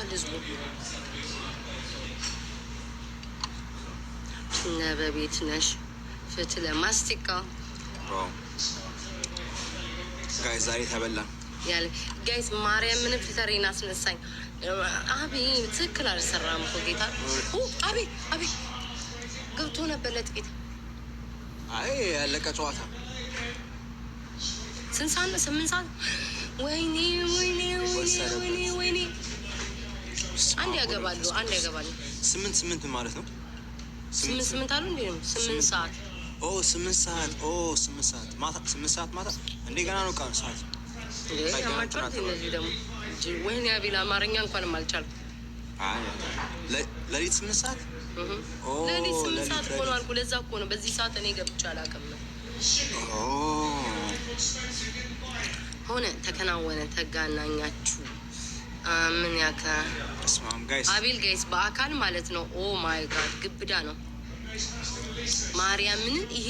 ይወዳል ህዝቡ። በቤት ነሽ ፍትህ ለማስቲካ ጋይ ዛሬ ተበላ ያለ ጋይስ ማርያም ምን ፍተሬን አስነሳኝ። አቤት ትክክል አልሰራም እኮ ጌታ። አቤት ገብቶ ነበር ለጥቂት። አይ ያለቀ ጨዋታ ስንት ሰዓት ነው? 8 ሰዓት። ወይኔ አንድ ያገባሉ። 8 ማለት ነው። 8 አሉ እንዴ? 8 ሰዓት 8 ሰዓት 8 ሰዓት ማታ 8 ሰዓት ማታ እንደገና ነው ቀን ሰዓት እነዚህ ደግሞ ወይኔ አቤል አማርኛ እንኳን አልቻልኩም። ለሊት 8 ሰዓት ለሊት 8 ሰዓት ሆኖ አልኩ። ለዛ እኮ ነው በዚህ ሰዓት እኔ ገብቼ አላውቅም ነው። ሆነ ተከናወነ ተጋናኛችሁ። ምን ያከ አቤል ጋይስ በአካል ማለት ነው። ኦ ማይ ጋድ ግብዳ ነው ማርያምን። ይሄ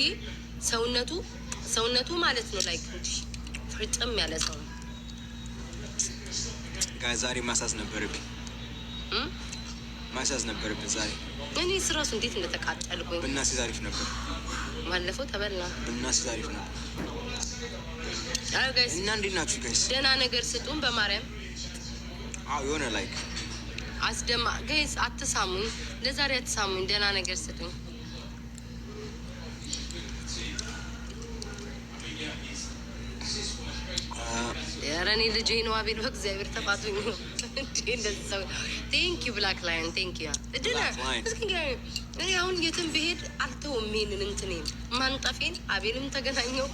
ሰውነቱ ማለት ነው ላይክ ፍርጥም ያለ ሰው ነው ጋይ። ዛሬ ማሳዝ ነበረብኝ ዛሬ። እኔ ስራሱ እንዴት እንደተቃጠልኩኝ ብናስይዝ አሪፍ ነበር። ባለፈው ተበላ ብናስይዝ አሪፍ ነበር። አይ ጋይስ እና እንዴት ናችሁ ጋይስ? ደህና ነገር ስጡን በማርያም። የሆነ ላይክ አስደማ ጋይስ አትሳሙኝ፣ ለዛሬ አትሳሙኝ፣ ደህና ነገር ስጡኝ። ያረኒ ልጄ ነው አቤል በእግዚአብሔር ተፋቱኝ። እንደዚህ ሰው ቴንኪዩ ብላክ ላይን ቴንኪዩ እድና እስኪ እኔ አሁን የትም ብሄድ አልተውም። ይሄንን እንትኔን ማንጠፌን አቤልም ተገናኘው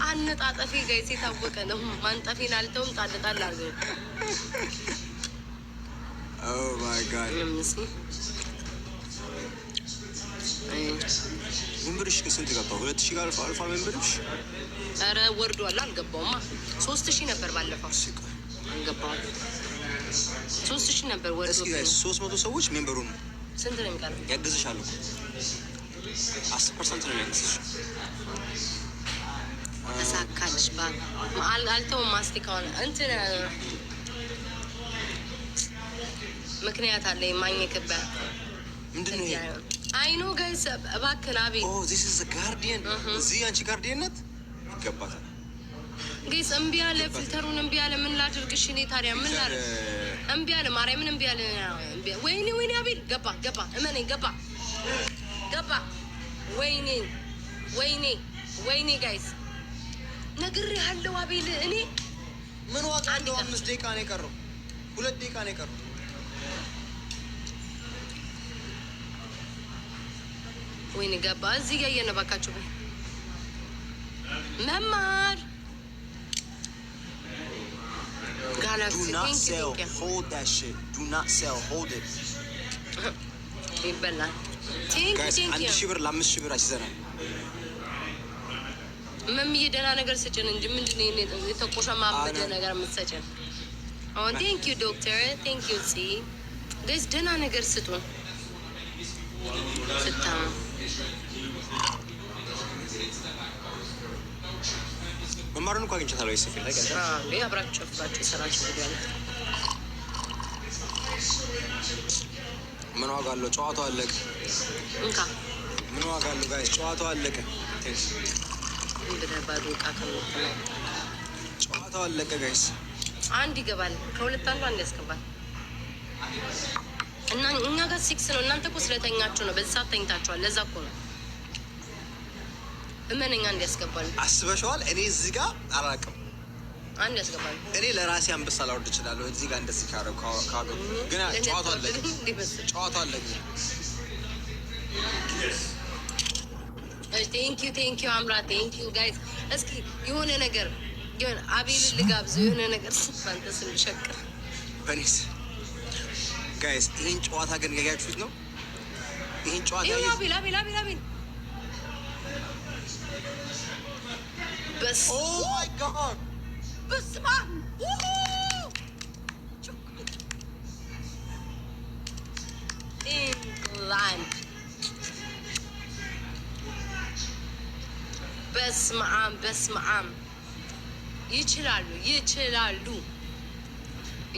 አነጣጠፌ ጋይስ የታወቀ ነው። ማንጠፌን አልተውም። ጣልጣል አድርገው ኦ ማይ ጋድ ወንበርሽ ከስንት ገባ? 2000 ጋር አልፋ ወንበርሽ። ኧረ ወርዷል። አልገባውማ 3000 ነበር ባለፈው። አልገባውም 3000 ነበር ወርዶ። እስኪ ጋይስ 300 ሰዎች ሜምበሩ ነው። ስንት ነው የሚቀርብ? ያግዝሻል 10% ነው ያግዝሽ። ተሳካልሽ አልተውም። ማስቲካውን እንትን ምክንያት አለኝ ማግኘትበት ምንድን ነው? አይኖ ጋይስ እባክህን አቤል። ዚስ ኢዝ ጋርዲያን። እዚህ አንቺ ጋርዲያን ናት ይገባታል። ጋይስ እምቢ አለ፣ ፊልተሩን እምቢ አለ። ምን ላድርግሽ እኔ ታዲያ ምን ላድርግ? እምቢ አለ፣ ማርያምን እምቢ አለ። ወይኔ አቤል ገባ እመነኝ ገባ። ወይኔ ጋይስ ነግሬሃለሁ አቤል። እኔ ምን ዋጋ እንደው 5 ደቂቃ ነው የቀረው፣ 2 ደቂቃ ነው የቀረው። ወይኔ ገባ። እዚህ ጋር እየነባካችሁ መማር ጋላክሲ ይበላል። አንድ ሺህ ብር ለ5,000 ብር አስይዘናል። መምዬ ደህና ነገር ስጭን እንጂ ምንድን ነው የተቆሸማመደ ነገር የምትሰጭን? አሁን ቴንኪዩ ዶክተር ቴንኪዩ ሲ ጋይስ ደህና ነገር ስጡን። ስታሙ መማሩን እንኳን አግኝቻታለሁ። ይስፊል ላይ ገና አብራችሁ ሰራችሁ ቪዲዮ ምን ዋጋ አለው? ጨዋታው አለቀ። እንካ ምን ዋጋ አለው ጋይስ? ጨዋታው አለቀ። ጨዋታው አለቀ ጋይስ። አንድ ይገባል፣ ከሁለት አንዱ ያስገባል። እና እኛ ጋር 6 ነው። እናንተ እኮ ስለተኛችሁ ነው። በዚህ ሰዓት ተኝታችኋል። ለዛ እኮ ነው እመነኛ አንድ ያስገባል። አስበሽዋል? እኔ እዚህ ጋር አላውቅም። አንድ ያስገባል። እኔ ለራሴ አንበሳ ላወርድ እችላለሁ እዚህ ጋር እንደዚህ ካሉ ግን ጨዋታው አለቀ። ጨዋታው አለቀ። ቴንኪዩ አምራ ቴንኪዩ ጋይስ። እስኪ የሆነ ነገር የሆነ አቤል ልጋብዘው የሆነ ነገር ስፋንተ ስንሸቅር በኔስ ጋይስ ይሄን ጨዋታ ግን ያያችሁት ነው። ይሄን ጨዋታ አቤል በስ ኦ ማይ ጋድ በስማ ኢንግላንድ በስመ አብ ይችላሉ።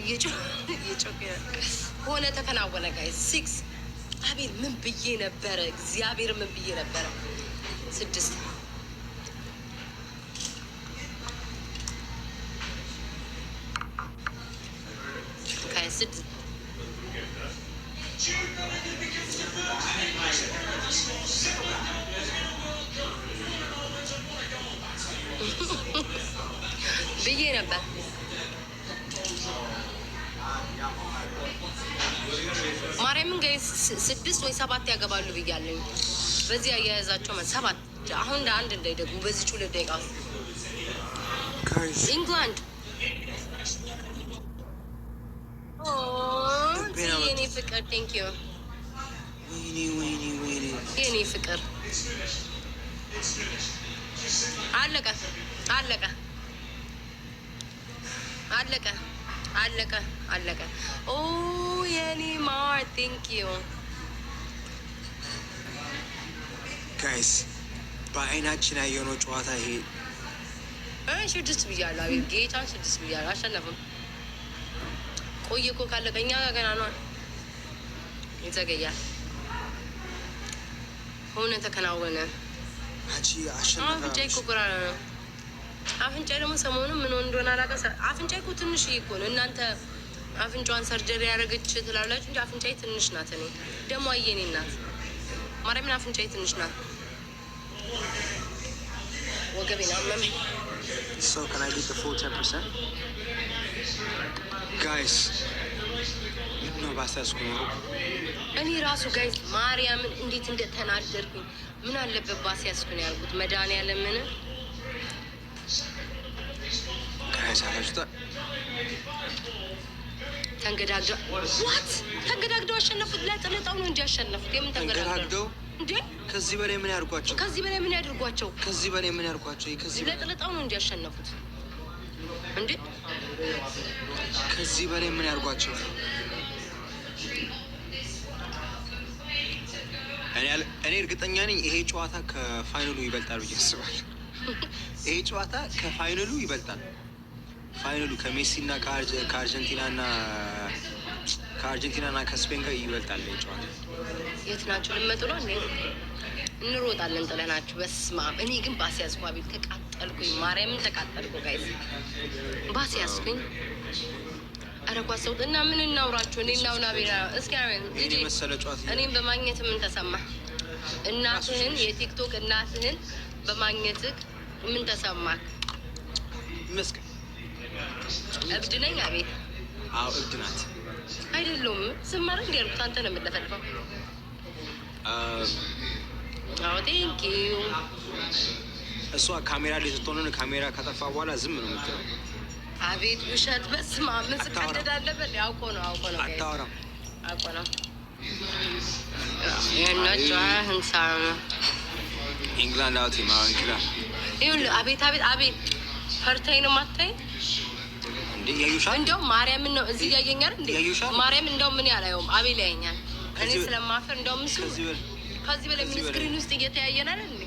እየጮክ ሆነ ተከናወነ። ጋይስ 6 አቤል ምን ብዬ ነበረ? እግዚአብሔር ምን ብዬ ነበረ? 6 ጋይስ 6 ብዬ ነበር። ማርያምን ጋይስ 6 ወይ 7 ያገባሉ ብያለኝ። በዚህ አያያዛቸው 7 አሁን እንደ አንድ እንዳይደግሙ በዚህ 2 ደቂቃ ኢንግላንድ የኔ ፍቅር ቴንክ ዩ የኔ ፍቅር አለቀ አለቀ አለቀ አለቀ አለቀ። ኦ የኔ ማር ቴንክ ዩ ጋይስ። በአይናችን ያየነው ጨዋታ ይሄ 6 ብያለሁ። አቤት ጌታን 6 ብያለሁ። አሸነፍም ቆይ እኮ ካለቀ እኛ ጋር ገና ነው ይዘገያል። ሆነ ተከናወነ። አፍንጫዬ እኮ ጉራ ነው። አፍንጫዬ ደግሞ ሰሞኑን ምን እንደሆነ አላውቅም። አፍንጫዬ እኮ ትንሽ እኮ ነው። እናንተ አፍንጫዋን ሰርጀሪ ያደረገች ትላላችሁ እንጂ አፍንጫዬ ትንሽ ናት። እኔ ደግሞ አየኔ ናት ማርያምን አፍንጫዬ ትንሽ ናት። ወገቤን አመመኝ። So can I get the full 10%? Guys, ነው ባሳስኩ ነው እኔ ራሱ ጋይስ ማርያምን እንዴት እንደተናደርኩኝ ምን አለበት ባስ ያስኩኝ ያልኩት መድኃኒዓለምን ጋይስ አላችሁታ ተንገዳግደው ዋት ተንገዳግደው አሸነፉት። ለጥልጣው ነው እንጂ አሸነፉት። የምን ተንገዳግደው እንዴ? ከዚህ በላይ ምን ያርጓቸው? ከዚህ በላይ ምን ያድርጓቸው? ከዚህ በላይ ምን ያርጓቸው? ከዚህ ለጥልጣው ነው እንጂ አሸነፉት እንዴ? ከዚህ በላይ ምን ያርጓቸው? እኔ እርግጠኛ ነኝ ይሄ ጨዋታ ከፋይናሉ ይበልጣል ብዬ አስባለሁ። ይሄ ጨዋታ ከፋይናሉ ይበልጣል። ፋይናሉ ከሜሲና ከአርጀንቲናና ከስፔን ጋር ይበልጣል ይሄ ጨዋታ። የት ናችሁ? ልመጡ ነው እንዴ? እንሮጣለን ጥለናችሁ። በስመ አብ። እኔ ግን ባስ ያዝኩ። አቤት ተቃጠልኩኝ። ማርያምን ተቃጠልኩ ጋይስ። ባስ ያዝኩኝ። ኧረ ኳስ ሰውጥ እና ምን እናውራችሁ? እኔ እናውና ቤራ እስኪ እኔ መሰለ ጨዋታ እኔም በማግኘት ምን ተሰማ? እናትህን የቲክቶክ እናትህን በማግኘትህ ምን ተሰማክ? መስከ እብድ ነኝ? አቤት አዎ እብድ ናት። አይደለሁም ዝም ማለት እንዲ ያልኩት አንተ ነው የምትለፈልፈው። አዎ ቴንክ ዩ። እሷ ካሜራ ላይ ስትሆን ካሜራ ከጠፋ በኋላ ዝም ነው የምትለው። አቤት ውሸት። በስመ አብ። ምን ስቀደዳለበት? አውቆ ነው አታወራም። አውቆ ነው የነጫ ህንሳ ነው ኢንግላንድ አውቲ ማንክላ ይሁን። አቤት አቤት አቤት። ፈርተኝ ነው ማታይ እንዴ? ያዩሻል። እንደው ማርያምን ነው እዚህ ያየኛል እንዴ? ማርያም እንደው ምን ያላየውም አቤል ያየኛል። እኔ ስለማፈር እንደው ምን ከዚህ በላይ ምን ስክሪን ውስጥ እየተያየናል እንዴ?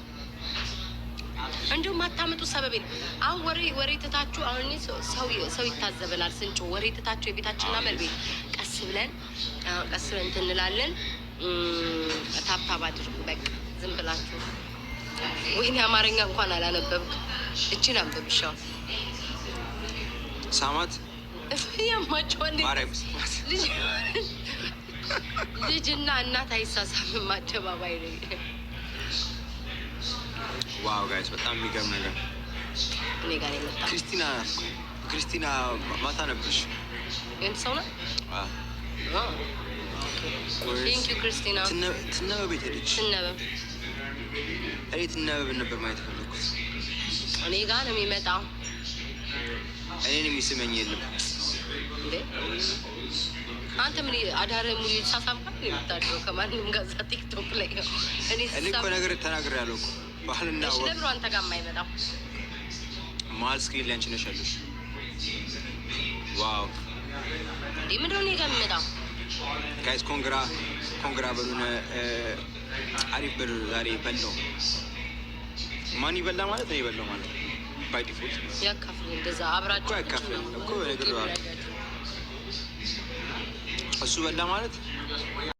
እንደው ማታመጡ ሰበብ የለም። አሁን ወሬ ትታችሁ አሁን ሰው ይታዘበናል ስንጮ ወሬ ትታችሁ የቤታችንና መልቤት ቀስ ብለን እንትን እንላለን። ታብታብ አድርጉ በቃ ዝም ብላችሁ። ወይኔ አማርኛ እንኳን አላነበብኩ። እችን አንብብሻው ሳማት ያማቸዋል። ልጅና እናት አይሳሳምም አደባባይ ላይ። ዋው ጋይስ በጣም የሚገርም ነገር። እኔ ጋር የመጣ ክርስቲና ማታ ነበርሽ? ይህን ሰው ነው። ቴንክ ዩ ክርስቲና። ትነበብ ቤት ሄደች። እኔ ትነበብን ነበር ማየት ፈለኩት። እኔ ጋር ነው የሚመጣው። እኔን የሚስመኝ የለም። አንተ ምን አዳረ ሙሉ ሳሳምካል የምታድረው ከማንም ጋር እዛ ቲክቶክ ላይ ነው። እኔ እኮ ነገር ተናግሬያለሁ እኮ ባህልና ወግ። ለምሮ አንተ ጋር የማይመጣው መሀል ስክሪን ላይ አንቺ ነሽ ያለሽ። ዋው እንዴ ምንድን ነው እኔ ጋር የሚመጣው? ጋይስ ኮንግራ በሉን። አሪፍ ብር ዛሬ በላው። ማን ይበላ ማለት ነው? ይበላው ማለት ባይ ዲፎልት ያካፍል። እንደዛ አብራችሁ ያካፍል እኮ ነገር እሱ በላ ማለት